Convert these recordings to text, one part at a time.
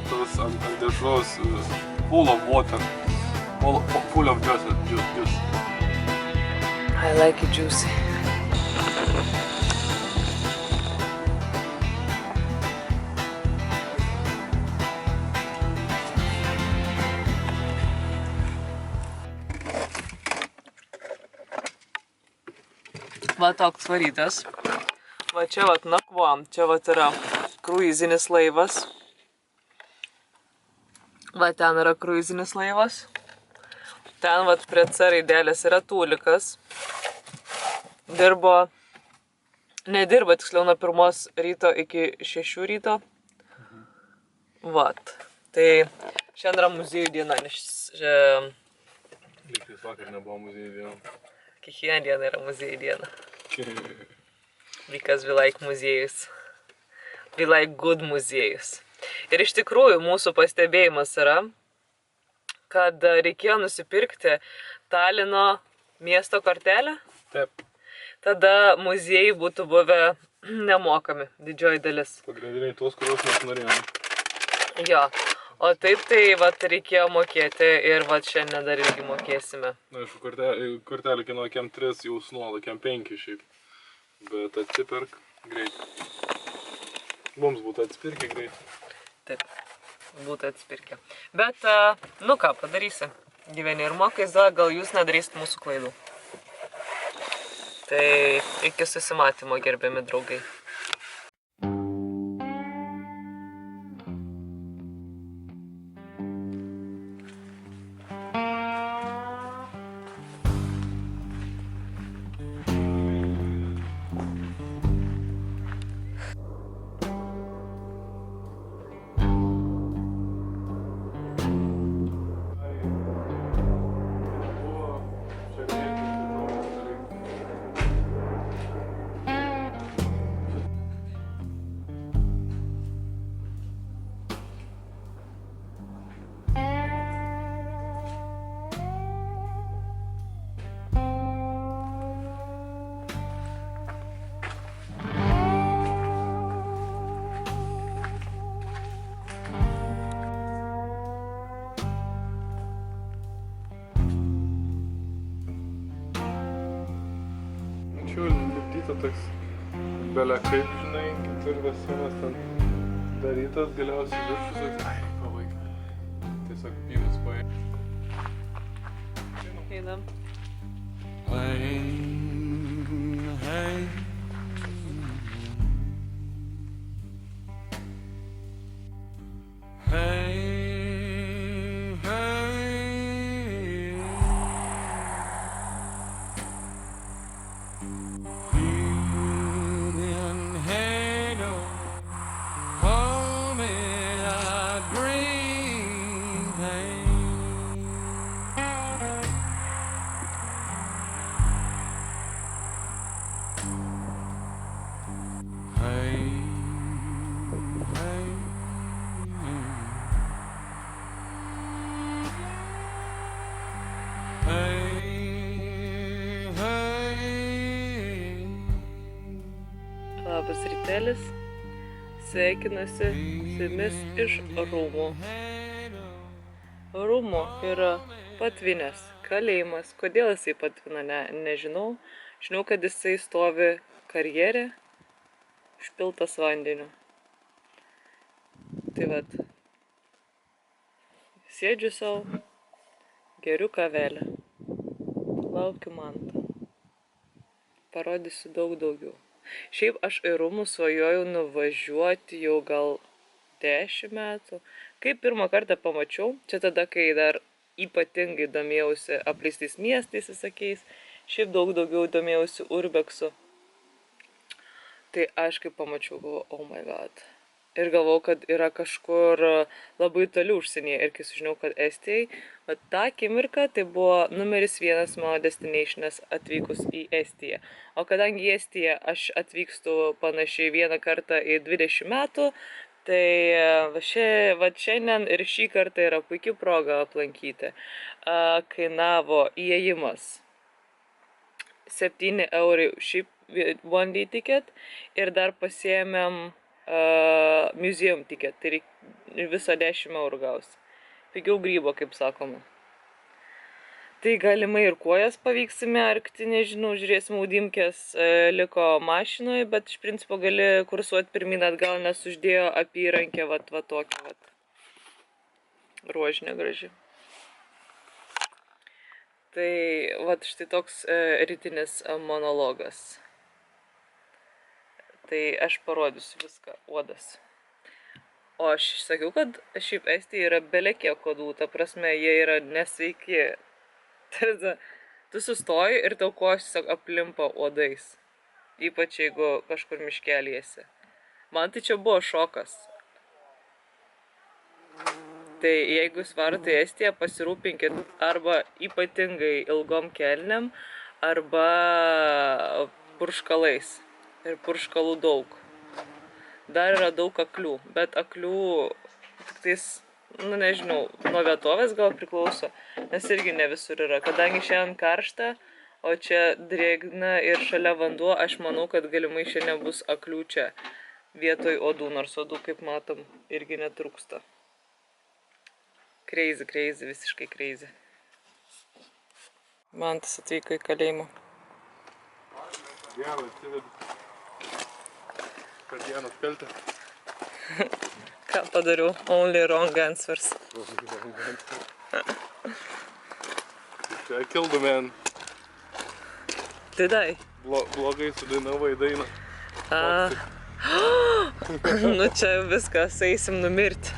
tas ant dešros, full of water, full of juice. I like it juicy. Va toks varytas. Va čia vat nakvom, čia vat yra kruizinis laivas. Va ten yra kruizinis laivas. Ten vat prie C raidelės yra tūlikas. Nedirba tiksliau nuo 1 ryto iki 6 ryto. Vat. Tai šiandien yra muziejų diena, nes Lygtais vakar nebuvo muziejų diena. kiekvieną dieną yra muziejų diena. Because we like muziejus. We like good muziejus. Ir iš tikrųjų mūsų pastebėjimas yra, kad reikėjo nusipirkti Talino miesto kortelę. Taip. Tada muziejai būtų buvę nemokami, didžioji dalis. Pagrindiniai tuos, kuriuos mes norėjom. Jo. O taip tai vat reikėjo mokėti ir vat šiandien dar irgi mokėsime. Na, aišku, kortelė kainuoja kem 3 jau sunuola, kem 5 šiaip. Bet atsipirk greit. Mums būtų atsipirkę greit. Taip, būtų atspirkę. Bet, nu ką, padarysi. Gyveni ir mokais, gal jūs nedarysit mūsų klaidų. Tai iki susimatymo, gerbiami draugai. Lipdyta toks belia kaip, žinai, keturvės sienos ten darytas, galiausiai viršus, pavaik. Tiesiog pymus paėmė. Einam. Labas rytelis, sveikinasi su jumis iš rūmų. Rūmų yra patvinės, kalėjimas. Kodėl jisai patvina, nežinau. Žinau, kad jisai stovi karjere, užpiltas vandeniu. Tai vat, sėdžiu savo, geriu kavelę, laukiu mantą. Parodysiu daug daugiau. Šiaip aš į rūmus svajojau nuvažiuoti jau gal 10 metų. Kai pirmą kartą pamačiau, čia tada, kai dar ypatingai domėjausi apleistais miestais visokiais, šiaip daug daugiau domėjausi urbeksu. Tai aš kaip pamačiau, galvoju, oh my god. Ir galvojau, kad yra kažkur labai toli užsienyje. Ir kai sužinau, kad Estijai, bet tą akimirką tai buvo numeris 1 mano destinationas atvykus į Estiją. O kadangi į Estiją aš atvykstu panašiai 1 kartą į 20 metų, tai va šiandien ir šį kartą yra puikia proga aplankyti. Kainavo įėjimas 7 eurai šiaip one day ticket ir dar pasiėmėm museum ticket, tai visą 10 eurų gausi. Pigiau grybo, kaip sakoma. Tai galimai ir kojas pavyks įmerkti, nežinau, žiūrėsim, audimkės liko mašinoje, bet iš principo gali kursuoti pirmin atgal, nes uždėjo apyrankę, va tokią, va. Rožinė graži. Tai, va, štai toks rytinis monologas. Tai aš parodysiu viską, uodas. O aš sakiau, kad šiaip Estija yra belekiek kodų, ta prasme, jie yra nesveiki. Tu sustoji ir tau kojas tiesiog aplimpa uodais. Ypač jeigu kažkur miškelyje. Man tai čia buvo šokas. Tai jeigu jūs varote į Estiją, pasirūpinkit arba ypatingai ilgom kelnėm, arba purškalais. Ir purškalų daug. Dar yra daug aklių, bet aklių tiktais, nu nežinau, nuo vietovės gal priklauso, nes irgi ne visur yra. Kadangi šiandien karšta, o čia drėgna ir šalia vanduo, aš manau, kad galimai šiandien bus aklių čia vietoj odų, nors odų, kaip matom, irgi netrūksta. Crazy, visiškai crazy. Mantas atvyko į kalėjimą. Diana, atsivedu. Per Dianos kaltę. Ką padariau? Only wrong answers. I killed a man. Did I? Blogai sudainavai dainą. Nu čia viskas, eisim numirti.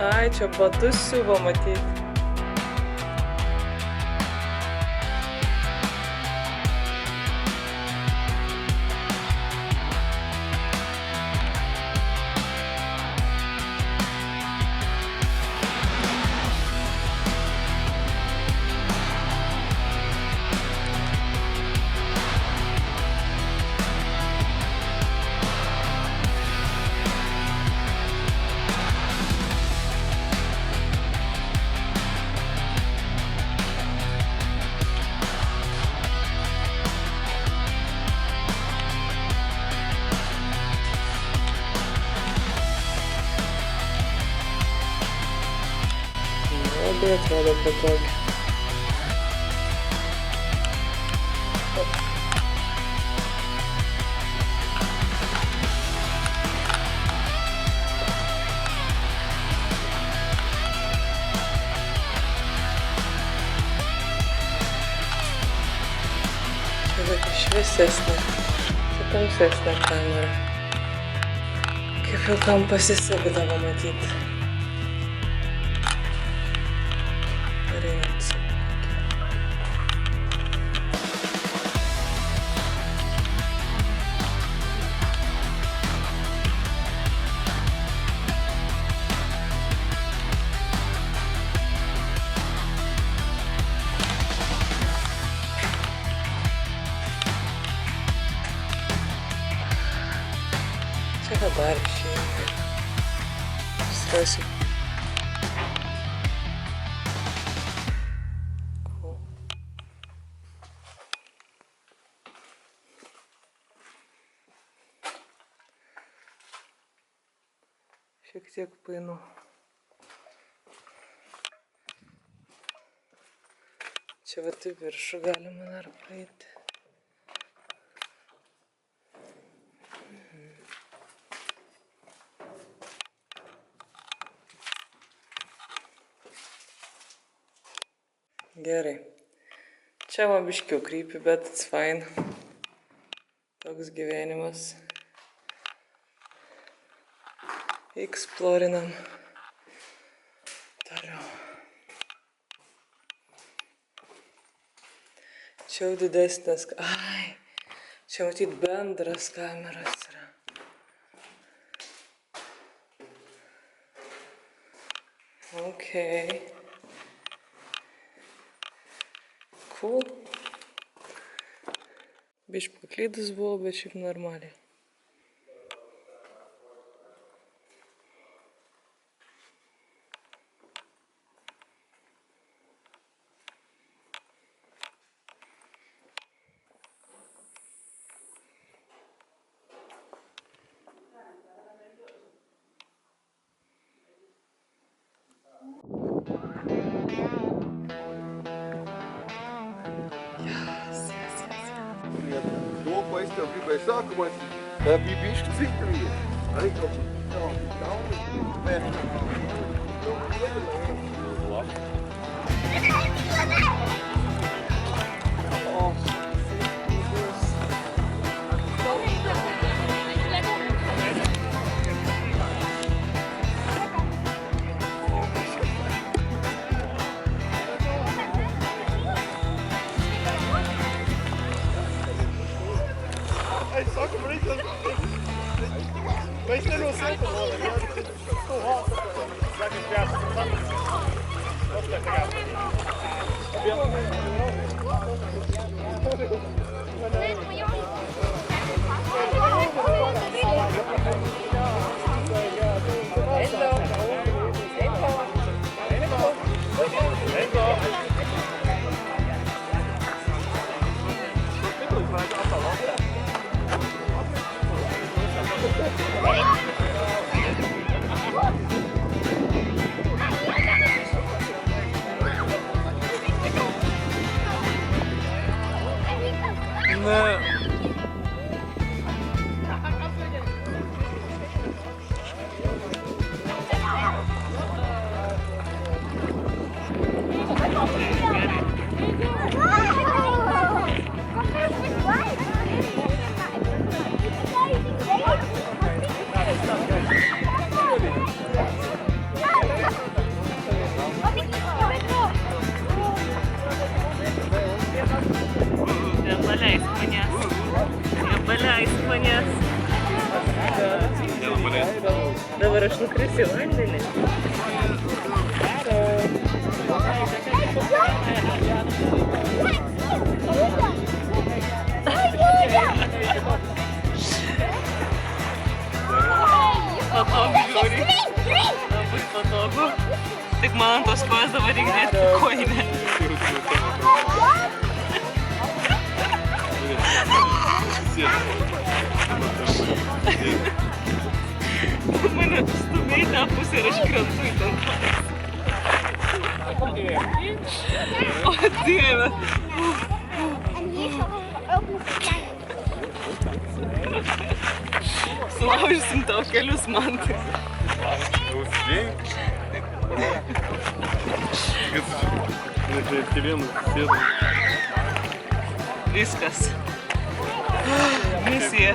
Ai, čia batus siuvo matyti. Labai atrodo patogiai. Čia tokia šviesesnė, čia tamsesnė kamera. Kaip jau kam pasisekdavo matyti. Čia dabar išėjau. Strasiu. Šiek tiek painu. Čia vat į viršų galima dar praeiti. Gerai. Čia man biškiau krypi, bet it's fine. Toks gyvenimas. Eksplorinam. Toliau. Čia jau didesnės. Ai, čia matyt bendras kameras yra. Okay. Cool. Bišk paklydus buvau, bet šiaip normaliai. Mas teu bico é só como assim? É bibicho que fica ali. Aí, Mas você não senta, não, né? Não roça, vai que graça, não tá? Nossa, tá cagado. aš nukrisiu į vandenį. Patogu žiūri. Labai patogu. Tik man ant tos kojas dabar reikia dėti kojinę. Mane stumia į tą pusę ir aš krentu į ten. O Dieve. Sulaužysim tau kelius, Mantai. Viskas. Misija.